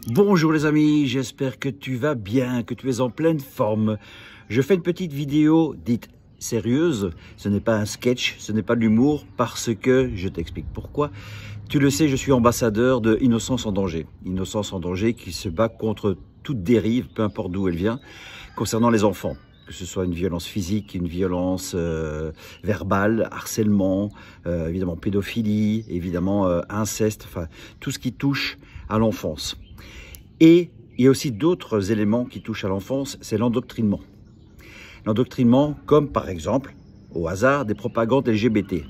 Bonjour les amis, j'espère que tu vas bien, que tu es en pleine forme. Je fais une petite vidéo dite sérieuse, ce n'est pas un sketch, ce n'est pas de l'humour, parce que, je t'explique pourquoi. Tu le sais, je suis ambassadeur de Innocence en danger. Innocence en danger qui se bat contre toute dérive, peu importe d'où elle vient, concernant les enfants. Que ce soit une violence physique, une violence verbale, harcèlement, évidemment pédophilie, évidemment inceste, enfin tout ce qui touche à l'enfance. Et il y a aussi d'autres éléments qui touchent à l'enfance, c'est l'endoctrinement. L'endoctrinement comme par exemple, au hasard, des propagandes LGBT.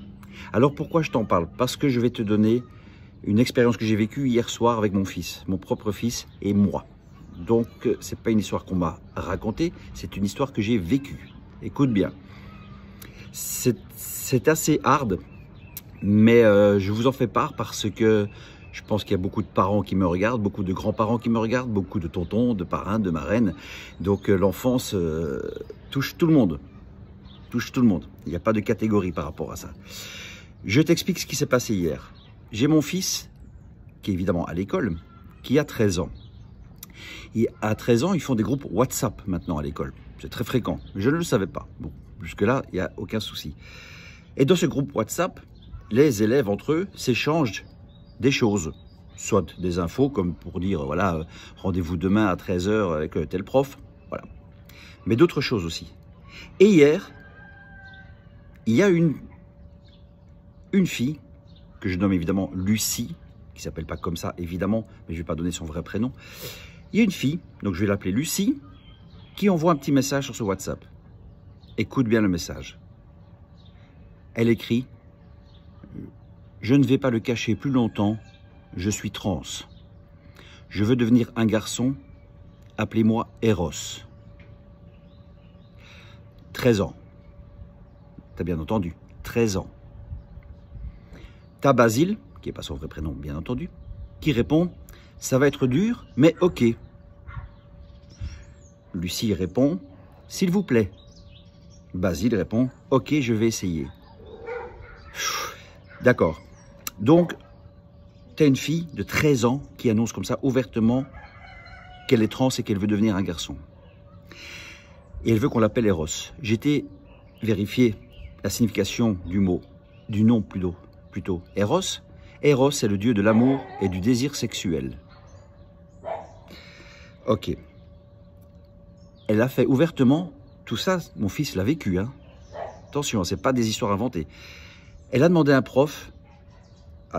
Alors pourquoi je t'en parle? Parce que je vais te donner une expérience que j'ai vécue hier soir avec mon fils, mon propre fils et moi. Donc c'est pas une histoire qu'on m'a racontée, c'est une histoire que j'ai vécue. Écoute bien. C'est assez hard, mais je vous en fais part parce que je pense qu'il y a beaucoup de parents qui me regardent, beaucoup de grands-parents qui me regardent, beaucoup de tontons, de parrains, de marraines. Donc l'enfance touche tout le monde. Touche tout le monde. Il n'y a pas de catégorie par rapport à ça. Je t'explique ce qui s'est passé hier. J'ai mon fils, qui est évidemment à l'école, qui a 13 ans. Et à 13 ans, ils font des groupes WhatsApp maintenant à l'école. C'est très fréquent. Je ne le savais pas. Bon, jusque-là, il n'y a aucun souci. Et dans ce groupe WhatsApp, les élèves entre eux s'échangent des choses, soit des infos comme pour dire voilà rendez-vous demain à 13 h avec tel prof, voilà, mais d'autres choses aussi. Et hier, il y a une fille que je nomme évidemment Lucie, qui s'appelle pas comme ça évidemment, mais je vais pas donner son vrai prénom. Il y a une fille, donc je vais l'appeler Lucie, qui envoie un petit message sur ce WhatsApp. Écoute bien le message. Elle écrit: je ne vais pas le cacher plus longtemps, je suis trans. Je veux devenir un garçon, appelez-moi Eros. 13 ans. T'as bien entendu, 13 ans. T'as Basile, qui n'est pas son vrai prénom bien entendu, qui répond: ça va être dur, mais ok. Lucie répond: s'il vous plaît. Basile répond: ok, je vais essayer. D'accord. Donc, tu as une fille de 13 ans qui annonce comme ça ouvertement qu'elle est trans et qu'elle veut devenir un garçon. Et elle veut qu'on l'appelle Eros. J'ai été vérifier la signification du mot, du nom plutôt. Eros. Eros, c'est le dieu de l'amour et du désir sexuel. Ok. Elle a fait ouvertement, tout ça, mon fils l'a vécu. Hein. Attention, ce n'est pas des histoires inventées. Elle a demandé à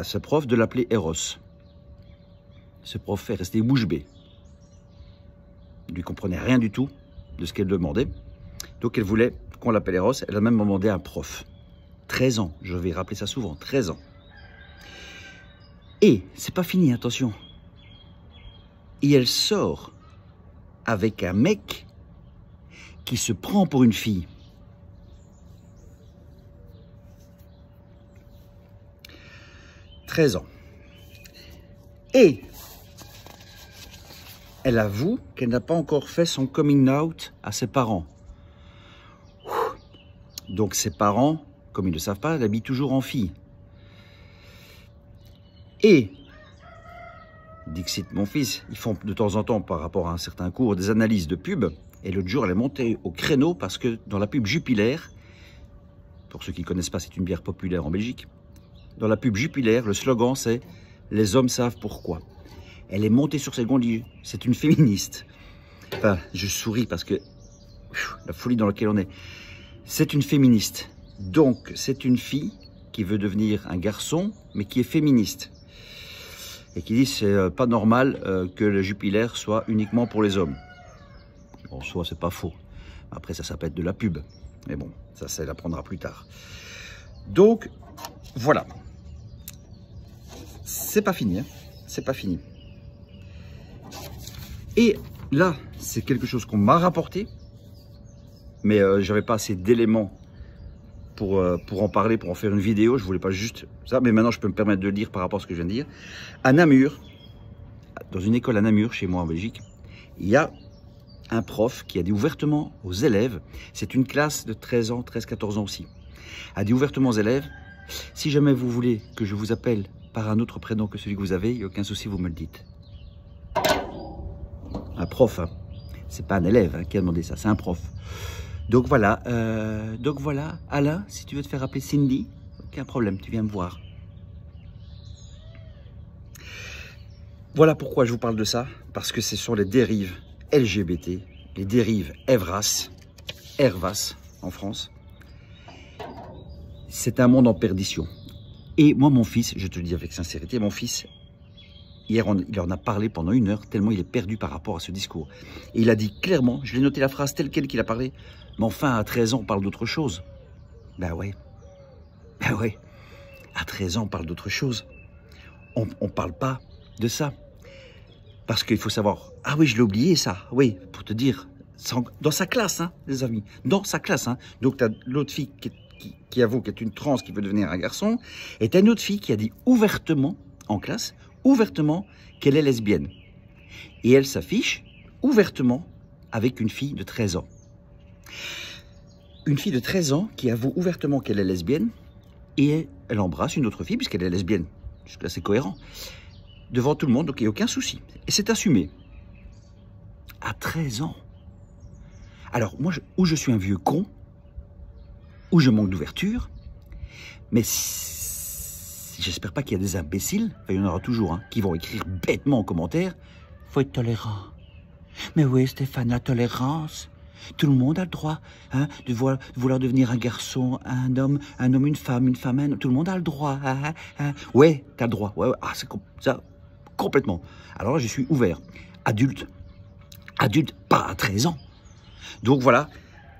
ce prof de l'appeler Eros. Ce prof est resté bouche bée. Il ne lui comprenait rien du tout de ce qu'elle demandait. Donc elle voulait qu'on l'appelle Eros. Elle a même demandé à un prof. 13 ans, je vais rappeler ça souvent, 13 ans. Et c'est pas fini, attention. Et elle sort avec un mec qui se prend pour une fille. « 13 ans. Et elle avoue qu'elle n'a pas encore fait son coming out à ses parents. Donc ses parents, comme ils ne le savent pas, l'habillent toujours en fille. Et, Dixit, mon fils, ils font de temps en temps, par rapport à un certain cours, des analyses de pub. Et l'autre jour, elle est montée au créneau parce que dans la pub Jupiler, pour ceux qui ne connaissent pas, c'est une bière populaire en Belgique. Dans la pub Jupiler, le slogan c'est « Les hommes savent pourquoi ». Elle est montée sur ses gonds, c'est une féministe. Enfin, je souris parce que la folie dans laquelle on est. C'est une féministe. Donc, c'est une fille qui veut devenir un garçon, mais qui est féministe. Et qui dit c'est pas normal que le Jupiler soit uniquement pour les hommes. En soi, c'est pas faux. Après, ça peut être de la pub. Mais bon, ça l'apprendra plus tard. Donc, voilà. C'est pas fini, hein. C'est pas fini. Et là, c'est quelque chose qu'on m'a rapporté, mais j'avais pas assez d'éléments pour en parler, pour en faire une vidéo. Je voulais pas juste ça, mais maintenant je peux me permettre de le dire par rapport à ce que je viens de dire. À Namur, dans une école à Namur, chez moi en Belgique, il y a un prof qui a dit ouvertement aux élèves, c'est une classe de 13 ans, 13-14 ans aussi, a dit ouvertement aux élèves: si jamais vous voulez que je vous appelle par un autre prénom que celui que vous avez, il n'y a aucun souci, vous me le dites. un prof, hein. C'est pas un élève hein, qui a demandé ça, c'est un prof. Donc voilà, Alain, si tu veux te faire appeler Cindy, aucun problème, tu viens me voir. Voilà pourquoi je vous parle de ça, parce que c'est sur les dérives LGBT, les dérives Evras en France. C'est un monde en perdition. Et moi, mon fils, je te le dis avec sincérité, mon fils, hier, il en a parlé pendant 1 heure, tellement il est perdu par rapport à ce discours. Et il a dit clairement, je vais noter la phrase telle quelle qu'il a parlé, mais enfin, à 13 ans, on parle d'autre chose. Ben ouais, à 13 ans, on parle d'autre chose. On ne parle pas de ça. Parce qu'il faut savoir, ah oui, je l'ai oublié ça, oui, pour te dire, dans sa classe, hein, les amis, dans sa classe. Hein. Donc, tu as l'autre fille qui avoue qu'elle est une trans qui veut devenir un garçon, et tu as une autre fille qui a dit ouvertement, en classe, ouvertement, qu'elle est lesbienne. Et elle s'affiche ouvertement avec une fille de 13 ans. Une fille de 13 ans qui avoue ouvertement qu'elle est lesbienne, et elle embrasse une autre fille, puisqu'elle est lesbienne. Jusque-là, c'est cohérent. Devant tout le monde, donc il n'y a aucun souci. Et c'est assumé. À 13 ans. Alors, moi, ou je suis un vieux con, ou je manque d'ouverture, mais j'espère pas qu'il y a des imbéciles, enfin, il y en aura toujours, hein, qui vont écrire bêtement en commentaire, « Faut être tolérant. » Mais oui, Stéphane, la tolérance, tout le monde a le droit hein, de vouloir devenir un garçon, un homme, une femme, un homme, tout le monde a le droit. Ouais, t'as le droit. Ouais, ah, c'est ça. Complètement. Alors là, je suis ouvert. Adulte, pas à 13 ans. Donc voilà,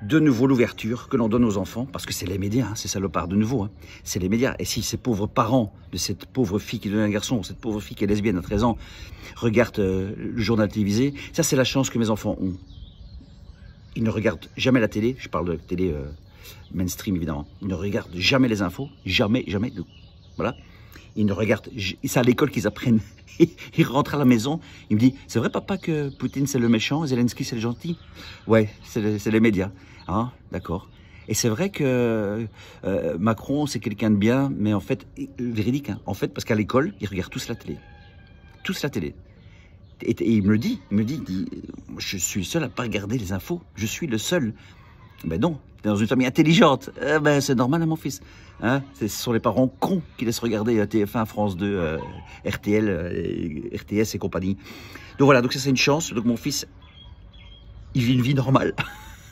de nouveau l'ouverture que l'on donne aux enfants, parce que c'est les médias, hein, c'est salopard de nouveau. Hein. C'est les médias. Et si ces pauvres parents de cette pauvre fille qui devient un garçon, cette pauvre fille qui est lesbienne à 13 ans, regardent le journal télévisé, ça c'est la chance que mes enfants ont. Ils ne regardent jamais la télé, je parle de télé mainstream évidemment. Ils ne regardent jamais les infos, jamais. Voilà. Ils ne regardent, c'est à l'école qu'ils apprennent. Il rentre à la maison, il me dit, c'est vrai papa que Poutine c'est le méchant, Zelensky c'est le gentil? Ouais, c'est les médias, hein, d'accord. Et c'est vrai que Macron c'est quelqu'un de bien, mais en fait, véridique, hein, en fait, parce qu'à l'école, ils regardent tous la télé. Tous la télé. Et il me le dit, je suis le seul à ne pas regarder les infos, je suis le seul. Ben non, t'es dans une famille intelligente, ben c'est normal à mon fils. Hein, ce sont les parents cons qui laissent regarder TF1, France 2, RTL, RTS et compagnie. Donc voilà, donc ça c'est une chance. Donc mon fils, il vit une vie normale.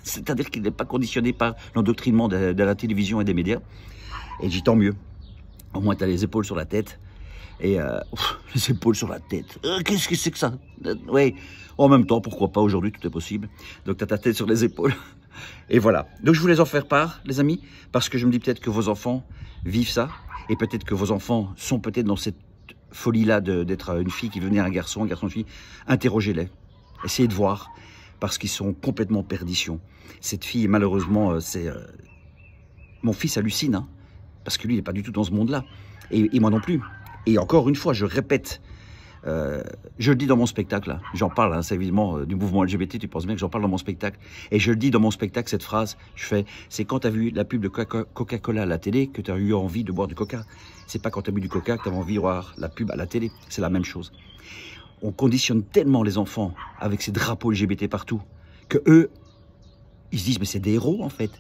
C'est-à-dire qu'il n'est pas conditionné par l'endoctrinement de la télévision et des médias. Et j'y tant mieux. Au moins tu as les épaules sur la tête. Et les épaules sur la tête. Qu'est-ce que c'est que ça? Oui, en même temps, pourquoi pas, aujourd'hui tout est possible. Donc tu as ta tête sur les épaules. Et voilà. Donc je voulais en faire part, les amis, parce que je me dis peut-être que vos enfants vivent ça, et peut-être que vos enfants sont peut-être dans cette folie-là d'être une fille qui veut devenir un garçon, une fille. Interrogez-les. Essayez de voir, parce qu'ils sont complètement en perdition. Cette fille, malheureusement, mon fils hallucine, hein, parce que lui, il n'est pas du tout dans ce monde-là. Et moi non plus. Et encore une fois, je répète, je le dis dans mon spectacle, hein, j'en parle, hein, c'est évidemment du mouvement LGBT, tu penses bien que j'en parle dans mon spectacle. Et je le dis dans mon spectacle, cette phrase, c'est quand tu as vu la pub de Coca-Cola à la télé que tu as eu envie de boire du Coca. C'est pas quand tu as bu du Coca que tu as envie de voir la pub à la télé, c'est la même chose. On conditionne tellement les enfants avec ces drapeaux LGBT partout, que eux, ils se disent, mais c'est des héros en fait.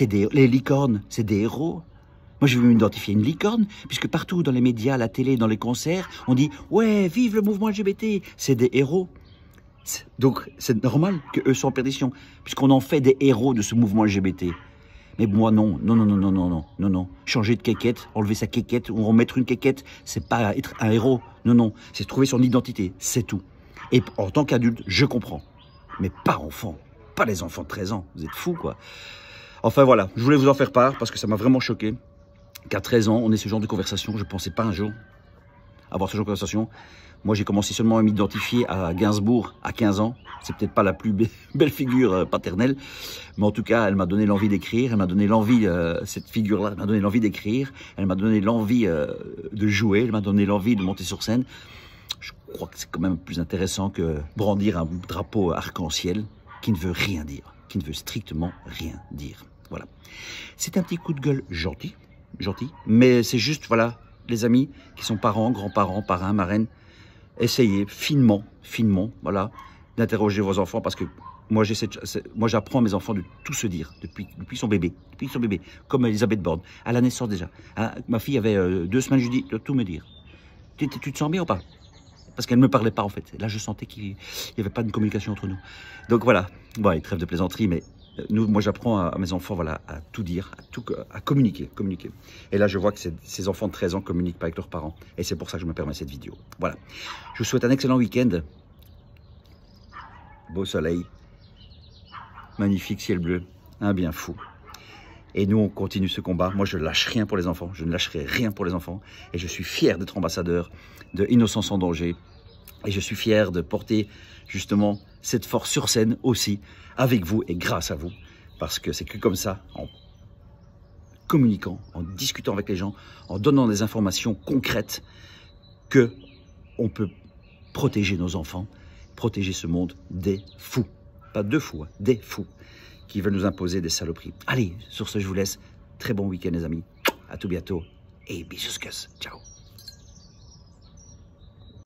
Les licornes, c'est des héros. Moi, je veux m'identifier à une licorne, puisque partout, dans les médias, à la télé, dans les concerts, on dit « Ouais, vive le mouvement LGBT !» C'est des héros. Donc, c'est normal qu'eux soient en perdition, puisqu'on en fait des héros de ce mouvement LGBT. Mais moi, non. Changer de quéquette, enlever sa quéquette, ou remettre une quéquette, c'est pas être un héros. Non. C'est trouver son identité, c'est tout. Et en tant qu'adulte, je comprends. Mais pas enfant. Pas les enfants de 13 ans. Vous êtes fous, quoi. Enfin, voilà. Je voulais vous en faire part, parce que ça m'a vraiment choqué. Qu'à 13 ans, on ait ce genre de conversation. Je ne pensais pas un jour avoir ce genre de conversation. Moi, j'ai commencé seulement à m'identifier à Gainsbourg à 15 ans. C'est peut-être pas la plus belle figure paternelle, mais en tout cas, elle m'a donné l'envie d'écrire. Elle m'a donné l'envie, cette figure-là, elle m'a donné l'envie d'écrire. Elle m'a donné l'envie de jouer. Elle m'a donné l'envie de monter sur scène. Je crois que c'est quand même plus intéressant que brandir un drapeau arc-en-ciel qui ne veut rien dire, qui ne veut strictement rien dire. Voilà. C'est un petit coup de gueule gentil, mais c'est juste, voilà, les amis qui sont parents, grands-parents, parrains, marraines, essayez finement, voilà, d'interroger vos enfants parce que moi, j'apprends à mes enfants de tout se dire depuis son bébé, comme Elisabeth Borne, à la naissance déjà. Hein, ma fille avait 2 semaines, je lui dis de tout me dire. Tu te sens bien ou pas? Parce qu'elle ne me parlait pas en fait. Là, je sentais qu'il n'y avait pas de communication entre nous. Donc voilà, bon, il trêve de plaisanterie, mais moi j'apprends à mes enfants voilà, à tout dire, à communiquer. Et là, je vois que ces enfants de 13 ans ne communiquent pas avec leurs parents. Et c'est pour ça que je me permets cette vidéo. Voilà. Je vous souhaite un excellent week-end. Beau soleil. Magnifique ciel bleu. Un bien fou. Et nous, on continue ce combat. Moi, je ne lâche rien pour les enfants. Je ne lâcherai rien pour les enfants. Et je suis fier d'être ambassadeur de Innocence en danger. Et je suis fier de porter justement cette force sur scène aussi, avec vous et grâce à vous. Parce que c'est que comme ça, en communiquant, en discutant avec les gens, en donnant des informations concrètes, que on peut protéger nos enfants, protéger ce monde des fous. Pas de fous, hein, des fous qui veulent nous imposer des saloperies. Allez, sur ce, je vous laisse. Très bon week-end, les amis. À tout bientôt. Et bisous, ciao.